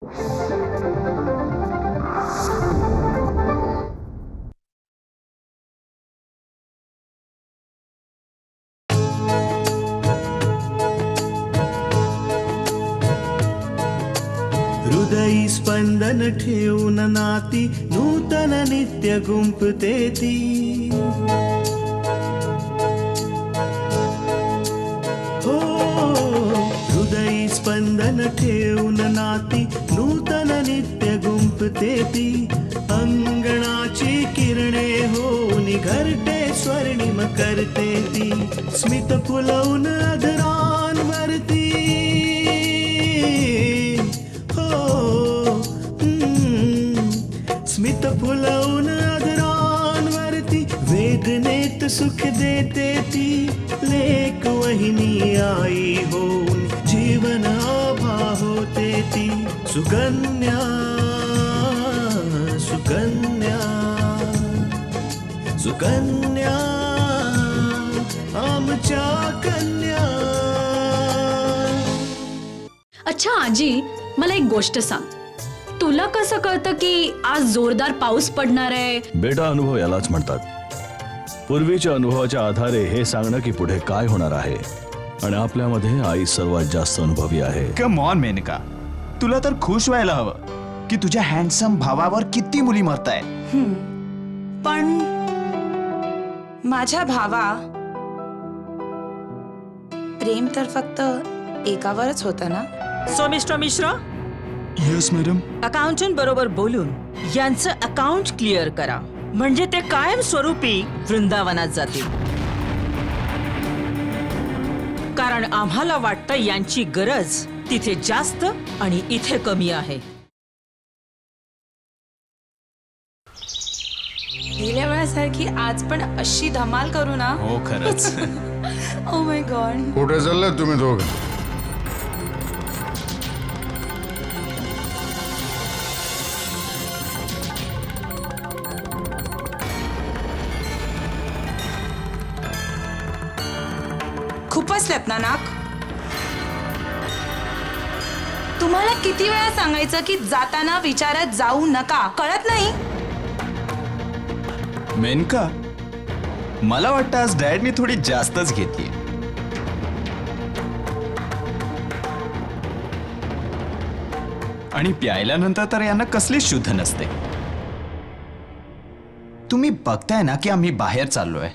हृदयी स्पंदन ठेवून नाती नूतन नित्य गुंपते ती. हो हृदयी स्पंदन ठेवून नाती नूतन नित्य गुंपते ती. अंगणाची किरणे होऊन घरटे स्वर्णिम करते ती. स्मित फुलवून अधरांवरती स्मित फुलवून अधरांवरती वेदनेत सुख देते ती. लेक वहिनी आई होऊन जीवन आभा होते ती. सुकन्या सुकन्या सुकन्या आमच्या कन्या. अच्छा आजी, मला एक गोष्ट सांग. तुला कसं कळतं की आज जोरदार पाऊस पडणार आहे? बेटा, अनुभव यालाच म्हणतात. पूर्वीच्या अनुभवाच्या आधारे हे सांगणं की पुढे काय होणार आहे. आणि आपल्यामध्ये आई सर्वात जास्त अनुभवी आहे. कम ऑन मेनका, तुला तर खुश व्हायला हवं की तुझ्या हँडसम भावावर किती मुली मरताय. पण माझ्या भावा प्रेम तर फक्त एकावरच होतं ना. So mister Mishra, yes madam. Accountant बरोबर बोलून यांचं अकाउंट क्लिअर करा, म्हणजे ते कायम स्वरूपी वृंदावनात जातील. कारण आम्हाला वाटतं यांची गरज तिथे जास्त आणि इथे कमी आहे. गेल्या वेळासारखी आज पण अशी धमाल करू ना. हो खरंच. Oh my God. कुठे चाललात तुम्ही दोघं? खूपच लपना नाक. तुम्हाला किती वेळा सांगायचं की जाताना विचारत जाऊ नका, कळत नाही? मेनका, मला वाटतं आज डॅडनी थोडी जास्तच घेतली. आणि प्यायल्यानंतर तर यांना कसलीच शुद्ध नसते. तुम्ही बघताय ना की आम्ही बाहेर चाललोय.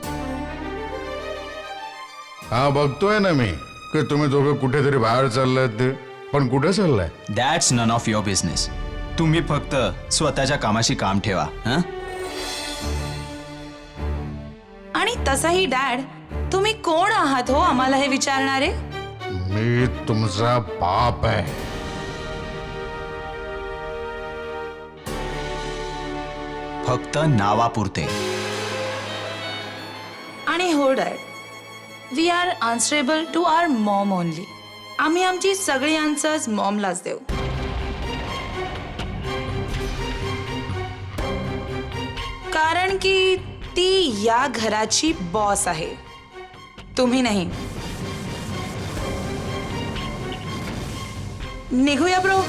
हा बघतोय ना मी की तुम्ही दोघं कुठेतरी बाहेर चाललात ते. पण कुठे चाललाय? That's none of your business. तुम्ही फक्त स्वतःच्या कामाशी काम ठेवा. हं? आणि तसाही डॅड, तुम्ही कोण आहात हो आम्हाला हे विचारणारे? मी तुमचा बाप आहे. फक्त नावापुरते. आणि हो dad, we are answerable to our mom only. आम्ही आमची सगळी आन्सर्स मॉमलाच देऊ. कारण की ती या घराची बॉस आहे, तुम्ही नाही. निघूया ब्रो.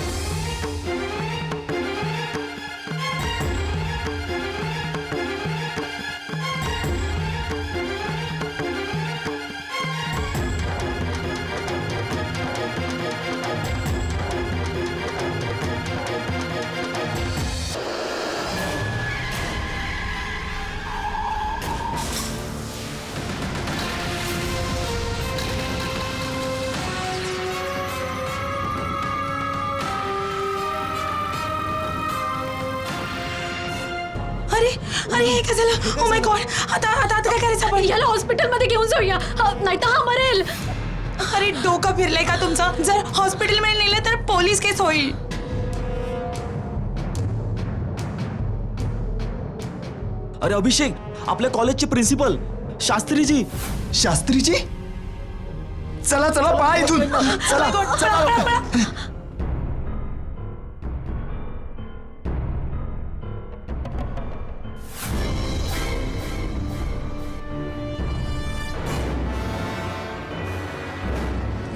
अरे अरे हे काय झालं? Oh my God. आता आता आता काय करायचं आपण? याला हॉस्पिटलमध्ये घेऊन जाऊया, नाही तर हा मरेल. अरे डोकं फिरलंय का तुमचं? जर हॉस्पिटलमध्ये नेलं तर पोलीस केस होईल. अरे अभिषेक, आपल्या कॉलेजचे प्रिन्सिपल शास्त्रीजी. शास्त्रीजी, चला चला पळा इथून. चला चला.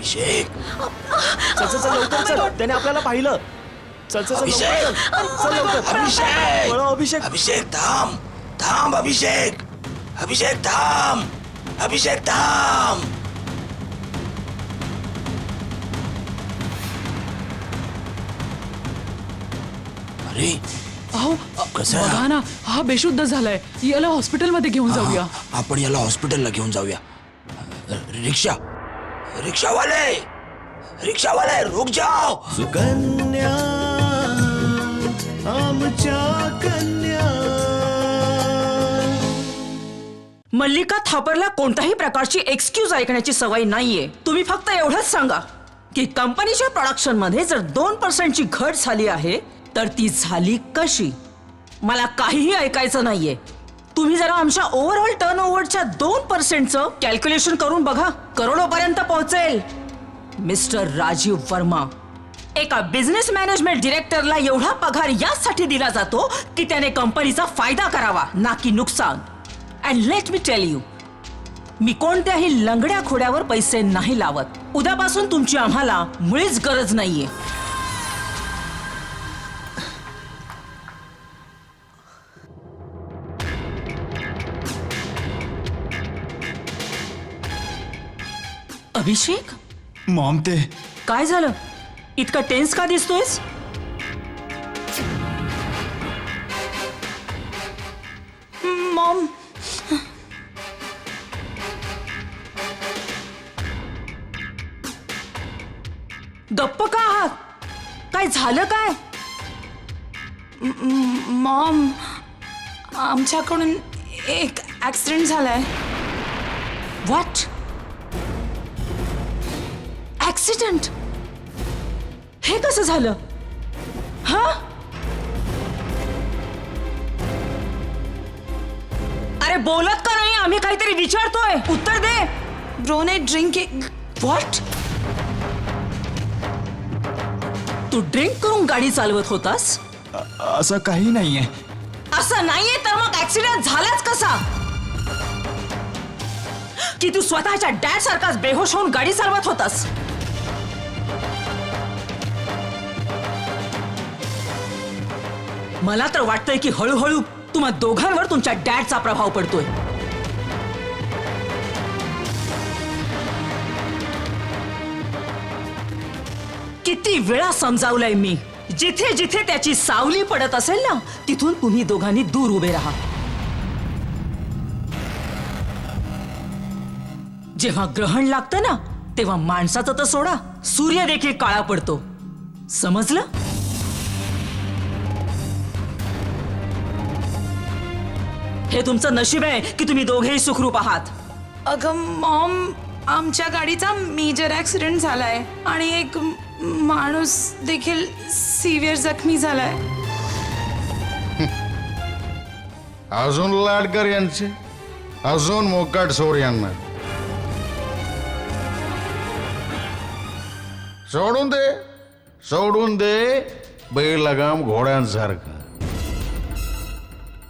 अभिषेक, चल चल चल लवकर चल, त्याने आपल्याला पाहिलं. चल चल चल अभिषेक! चल लवकर. अभिषेक! पळव, अभिषेक. अभिषेक थांब थांब अभिषेक अभिषेक थांब अभिषेक थांब. अरे अहो कसं आहे? बघा ना, हा बेशुद्ध झालाय. याला हॉस्पिटलमध्ये घेऊन जाऊया. आपण याला हॉस्पिटलला घेऊन जाऊया. रिक्षा रिक्षावाले रिक्षावाले रुक जाओ. सुकन्या आमच्या कन्या. मल्लिका थापरला कोणत्याही प्रकारची एक्सक्यूज ऐकण्याची सवय नाहीये. तुम्ही फक्त एवढंच सांगा की कंपनीच्या प्रोडक्शन मध्ये जर 2% घट झाली आहे तर ती झाली कशी. मला काहीही ऐकायचं नाहीये. तुम्ही जरा आमच्या ओव्हरऑल टर्नओव्हरच्या 2%चं कॅल्क्युलेशन करून बघा. करोडोपर्यंत पोहोचेल. मिस्टर राजीव वर्मा, एका बिझनेस मॅनेजमेंट डिरेक्टरला एवढा पगार यासाठी दिला जातो की त्याने कंपनीचा फायदा करावा, ना की नुकसान. And let me tell you, मी कोणत्याही लंगड्या खोड्यावर पैसे नाही लावत. उद्यापासून तुमची आम्हाला मुळीच गरज नाहीये. अभिषेक, मॉम ते काय झालं? इतका टेन्स का दिसतोयस? मॉम, गप्प का आहात? काय झालं काय? मॉम, आमच्याकडून एक ऍक्सिडेंट झालाय. व्हॉट? ऍक्सिडेंट? हे कसं झालं? हा? अरे बोलत का नाही? आम्ही काहीतरी विचारतोय, उत्तर दे. ब्रोने ड्रिंकिंग. व्हॉट? तू ड्रिंक करून गाडी चालवत होतास? असं काही नाहीये. असं नाहीये तर मग ऍक्सिडेंट झालाच कसा? की तू स्वतःच्या डॅड सारखाच बेहोश होऊन गाडी चालवत होतास? मला तर वाटतंय की हळूहळू तुम्हा दोघांवर तुमच्या डॅडचा प्रभाव पडतोय. किती वेळा समजावलंय मी, जिथे जिथे त्याची सावली पडत असेल ना, तिथून तुम्ही दोघांनी दूर उभे राहा. जेव्हा ग्रहण लागतं ना, तेव्हा माणसाचं तर सोडा, सूर्य देखील काळा पडतो. समजलं? हे तुमचं नशीब आहे की तुम्ही दोघेही सुखरूप आहात. अगं मॉम, आमच्या गाडीचा मेजर ऍक्सिडेंट झालाय आणि एक माणूस देखील सिव्हिअर जखमी झालाय. अजून लाडकर यांचे, अजून मोकाट सोर यांना सोडून दे बैलगाम घोड्यांसारखं.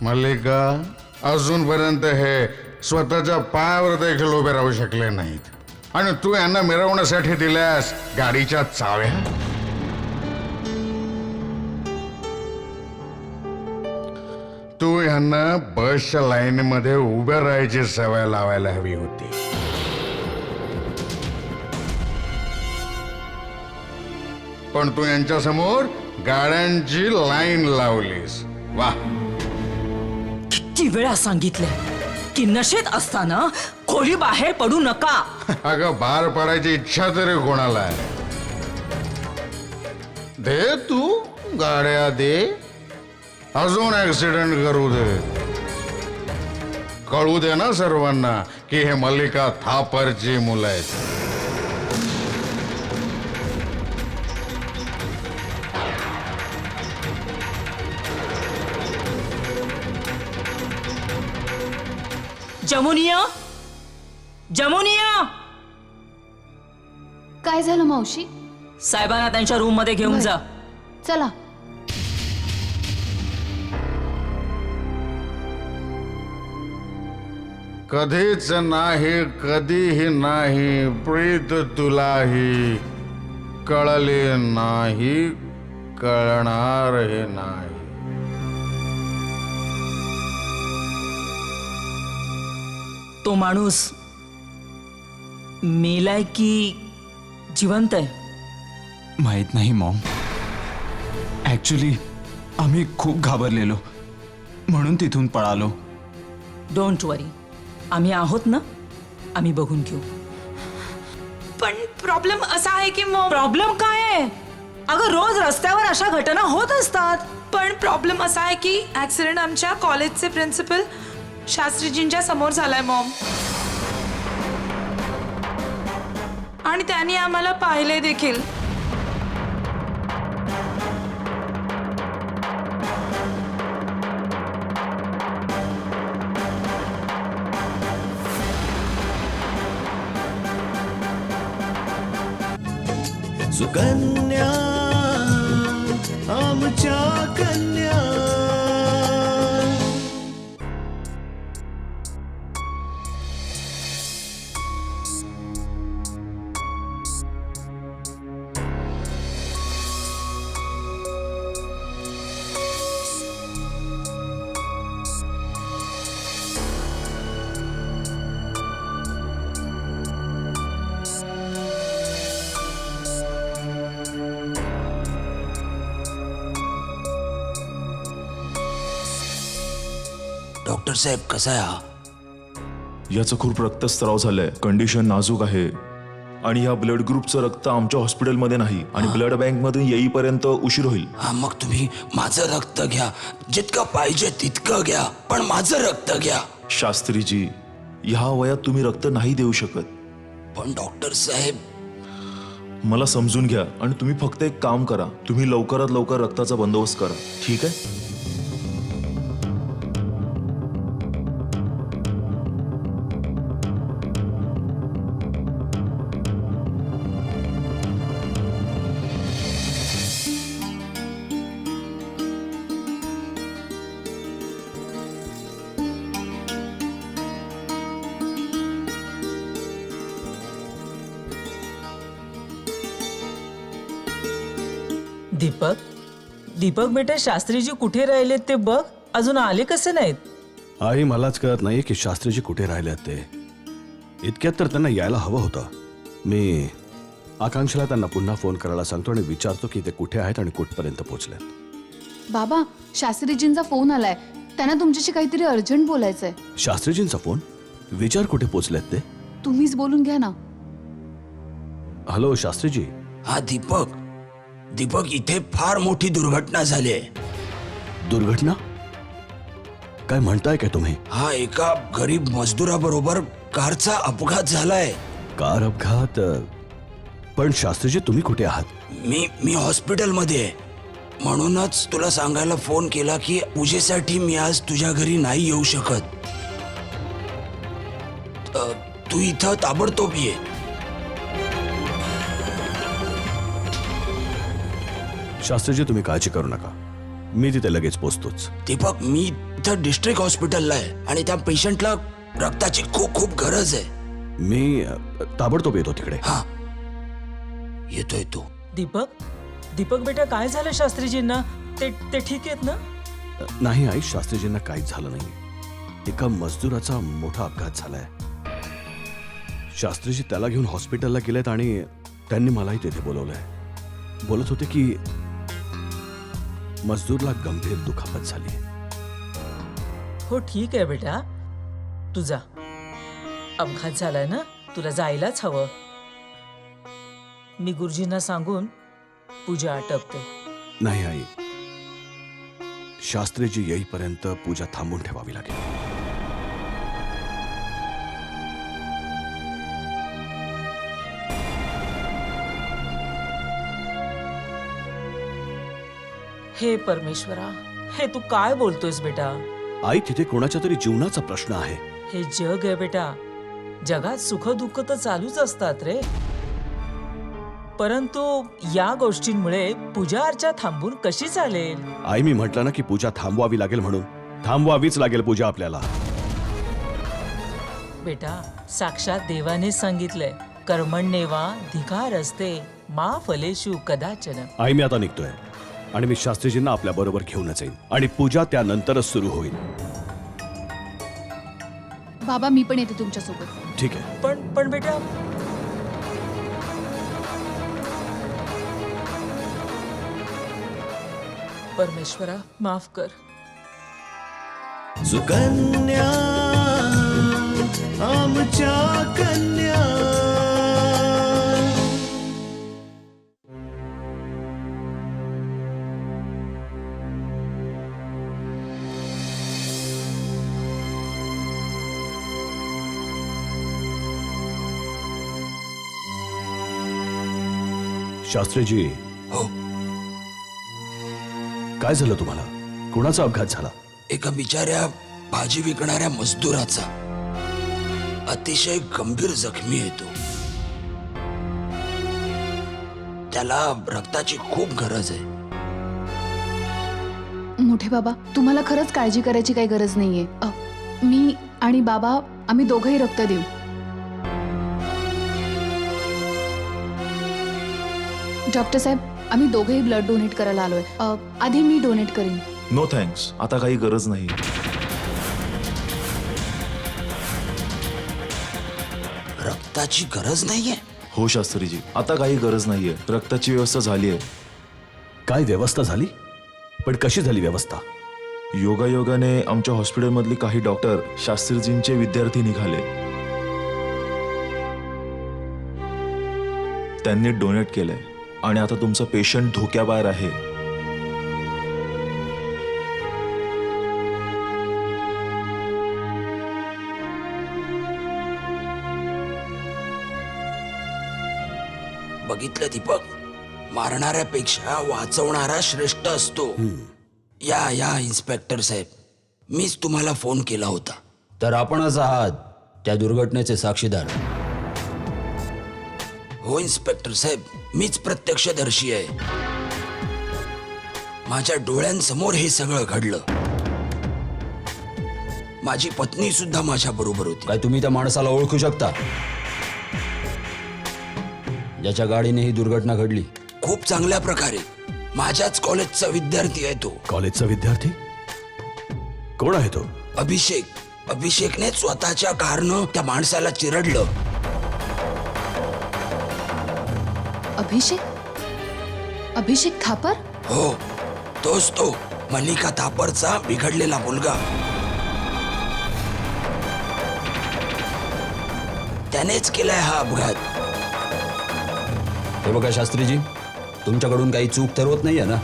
मल्लिका, अजूनपर्यंत हे स्वतःच्या पायावर देखील उभे राहू शकले नाहीत आणि तू यांना मिरवण्यासाठी दिल्यास गाडीच्या चाव्या. तू यांना बसच्या लाईनमध्ये उभ्या राहायची सवय लावायला हवी होती. पण तू यांच्या समोर गाड्यांची लाईन लावलीस. वा. किती वेळा सांगितलंय की नशेत असताना खोली बाहेर पडू नका. अगं, बाहेर पडायची इच्छा तरी कोणाला आहे? दे तू गाड्या दे, अजून ऍक्सिडेंट करू दे. कळू दे ना सर्वांना की हे मल्लिका थापरची मुलं आहेत. जमुनिया, जमुनिया, काय झालं मावशी? साहेबांना त्यांच्या रूम मध्ये घेऊन जा. चला. कधीच नाही, कधीही नाही प्रीत तुलाही कळले नाही कळणारही नाही. तो माणूस मेलाय की जिवंत आहे? माहित नाही मॉम. ऍक्च्युली आम्ही खूप घाबरलेलो म्हणून तिथून पळालो. डोंट वरी, आम्ही आहोत ना, आम्ही बघून घेऊ. पण प्रॉब्लेम असा आहे की मॉम, प्रॉब्लेम काय आहे? अगं रोज रस्त्यावर अशा घटना होत असतात. पण प्रॉब्लेम असा आहे की ऍक्सिडेंट आमच्या कॉलेजचे प्रिन्सिपल शास्त्रीजींच्या समोर झालाय मॉम. आणि त्यांनी आम्हाला पाहिले देखील. सुकन्या आमच्या कन्या. डॉक्टर साहेब कसा आहे हा? याचं खूप रक्तस्राव झालाय, कंडिशन नाजूक आहे आणि या ब्लड ग्रुपचं रक्त आमच्या हॉस्पिटलमध्ये नाही आणि ब्लड बँक मध्ये येईपर्यंत उशीर होईल. हा मग तुम्ही माझं रक्त घ्या, जितकं पाहिजे तितकं घ्या, पण माझं रक्त घ्या. शास्त्रीजी, ह्या वयात तुम्ही रक्त नाही देऊ शकत. पण डॉक्टर साहेब, मला समजून घ्या आणि तुम्ही फक्त एक काम करा, तुम्ही लवकरात लवकर रक्ताचा बंदोबस्त करा, ठीक आहे? दीपक, दीपक बेटा, शास्त्रीजी कुठे राहिले ते बघ, अजून आले कसे नाहीत? आई मलाच कळत नाही की शास्त्रीजी कुठे राहिले ते. इतक्यात तर त्यांना यायला हवं होतं. मी आकांक्षाला त्यांना पुन्हा फोन करायला सांगतो आणि विचारतो की ते कुठे आहेत आणि कुठपर्यंत पोहोचलेत. बाबा, शास्त्रीजींचा फोन आलाय. त्यांना तुमच्याशी काहीतरी अर्जंट बोलायचंय. शास्त्रीजींचा फोन? विचार कुठे पोहोचलेत ते. तुम्हीच बोलून घ्या ना. हॅलो शास्त्रीजी. हा दीपक, दीपक इथे फार मोठी दुर्घटना झाली आहे. दुर्घटना? काय म्हणताय काय तुम्ही? हा एका गरीब मजदुराबरोबर कारचा अपघात झालाय. कार अपघात? पण शास्त्रीजी तुम्ही कुठे आहात? मी हॉस्पिटलमध्ये आहे. म्हणूनच तुला सांगायला फोन केला की पूजेसाठी मी आज तुझ्या घरी नाही येऊ शकत. तू इथं ताबडतोब ये. शास्त्रीजी तुम्ही काळजी करू नका, मी तिथे लगेच पोहोचतोच. दीपक, मी इथं डिस्ट्रिक्ट हॉस्पिटलला आहे आणि त्या पेशंटला रक्ताची खूप खूप गरज आहे. मी ताबडतोब येतो तिकडे. हा येतोय तू. दीपक, दीपक बेटा, काय झालं शास्त्रीजींना? ते ठीक आहेत ना? नाही आई, शास्त्रीजींना काहीच झालं नाही. एका मजदुराचा मोठा अपघात झालाय. शास्त्रीजी त्याला घेऊन हॉस्पिटलला गेलेत आणि त्यांनी मलाही तिथे बोलवलंय. बोलत होते की मजदूरला गंभीर दुखापत झाली. हो ठीक आहे बेटा, तुझा अपघात झालाय ना, तुला जायलाच हवं. मी गुरुजींना सांगून पूजा आटपते. नाही आई, शास्त्रीजी येईपर्यंत पूजा थांबून ठेवावी लागेल. हे परमेश्वरा, हे तू काय बोलतोयस बेटा? आई, तिथे कोणाच्या तरी जीवनाचा प्रश्न आहे. हे जग आहे बेटा, जगात सुख दुःख तर चालूच असतात रे. परंतु या गोष्टींमुळे पूजा अर्चा थांबून कशी चालेल? आई, मी म्हटलं ना की पूजा थांबवावी लागेल, म्हणून थांबवावीच लागेल पूजा आपल्याला. बेटा, साक्षात देवाने सांगितलंय, कर्मण्येवा धिकार असते मा फलेषु कदाचन. आई, मी आता निघतोय. आणि मी शास्त्रीजींना आपल्या बरोबर घेऊनच येईन आणि पूजा त्यानंतरच सुरू होईल. बाबा मी पण येते तुमच्यासोबत. ठीक आहे. पण बेटा परमेश्वरा माफ कर. सुकन्या आमच्या कन्या. शास्त्रीजी, हो, काय झालं तुम्हाला? कुणाचा अपघात झाला? एका बिचाऱ्या भाजी विकणाऱ्या मजदुराचा. अतिशय गंभीर जखमी आहे तो. त्याला रक्ताची खूप गरज आहे. मोठे बाबा तुम्हाला खरंच काळजी करायची काही गरज नाहीये. मी आणि बाबा आम्ही दोघंही रक्त देऊ. डॉक्टर साहेब आम्ही दोघंही ब्लड डोनेट करायला आलोय. आधी मी डोनेट करीन. नो थँक्स, आता काही गरज नाही. रक्ताची गरज नाहीये? हो शास्त्रीजी, आता काही गरज नाहीये. रक्ताची व्यवस्था झाली आहे. काय व्यवस्था झाली? पण कशी झाली व्यवस्था? योगायोगाने आमच्या हॉस्पिटलमधली काही डॉक्टर शास्त्रीजींचे विद्यार्थी निघाले. त्यांनी डोनेट केलंय आणि आता तुमचा पेशंट धोक्याबाहेर आहे. बघितलं दीपक, मारणाऱ्यापेक्षा वाचवणारा श्रेष्ठ असतो. या इन्स्पेक्टर साहेब, मीच तुम्हाला फोन केला होता. तर आपणच आहात त्या दुर्घटनेचे साक्षीदार. हो इन्स्पेक्टर साहेब, मीच प्रत्यक्षदर्शी आहे. माझ्या डोळ्यांसमोर हे सगळं घडलं. माझी पत्नी सुद्धा माझ्या बरोबर होती. काय तुम्ही त्या माणसाला ओळखू शकता ज्याच्या गाडीने ही दुर्घटना घडली? खूप चांगल्या प्रकारे. माझ्याच कॉलेजचा विद्यार्थी आहे तो. कॉलेजचा विद्यार्थी? कोण आहे तो? अभिषेक. अभिषेकने स्वतःच्या कारनं त्या माणसाला चिरडलं. अभिषेक? अभिषेक थापर? हो, तोच तो मल्लिका थापरचा बिघडलेला मुलगा. त्यानेच केलाय हा अपघात. हे बघा शास्त्रीजी, तुमच्याकडून काही चूक तर होत नाहीये ना?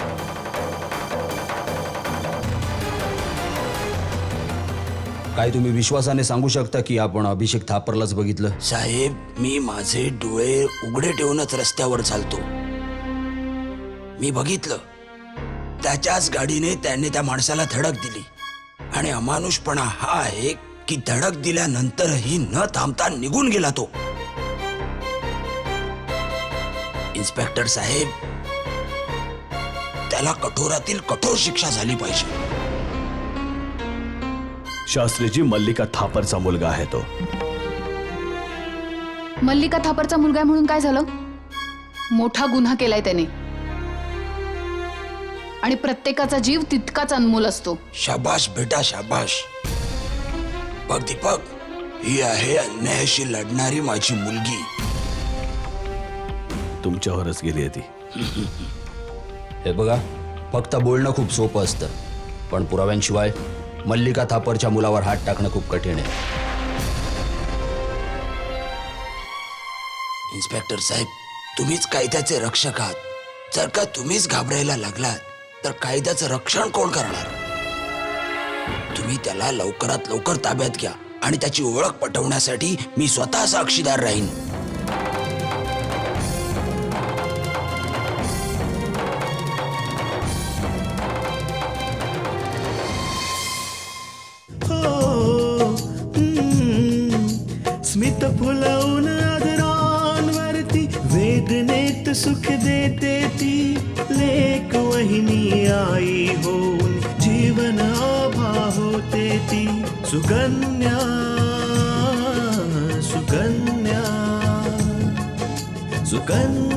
काय तुम्ही विश्वासाने सांगू शकता की आपण अभिषेक थापरलाच बघितलं? साहेब, मी माझे डोळे उघडे ठेवूनच रस्त्यावर चालतो. मी बघितलं, त्याच्याच गाडीने त्याने त्या माणसाला धडक दिली. आणि अमानुषपणा हा आहे की धडक दिल्यानंतरही न थांबता निघून गेला तो. इन्स्पेक्टर साहेब, त्याला कठोरातील कठोर शिक्षा झाली पाहिजे. शास्त्रीजी, मल्लिका थापरचा मुलगा आहे तो. मल्लिका थापरचा मुलगा आहे म्हणून काय झालं? मोठा गुन्हा केलाय त्याने आणि प्रत्येकाचा जीव तितकाच अनमोल असतो. शाबाश बेटा, शाबाश. बघ दीपक, ही आहे अन्यायाशी लढणारी माझी मुलगी. तुमच्यावरच गेली आहे ती. हे बघा, फक्त बोलणं खूप सोपं असतं, पण पुराव्यांशिवाय मल्लिका थापरच्या मुलावर हात टाकणं खूप कठीण आहे. इन्स्पेक्टर साहेब, तुम्हीच कायद्याचे रक्षक आहात. जर का तुम्हीच घाबरायला लागलात तर कायद्याचं रक्षण कोण करणार? तुम्ही त्याला लवकरात लवकर ताब्यात घ्या आणि त्याची ओळख पटवण्यासाठी मी स्वतः साक्षीदार राहीन. स्मित फुलवून आदरांवरती वेदनेत सुख देते ती. लेक वहिनी आई होऊन जीवन आभा होते ती. सुकन्या सुकन्या सुकन्या.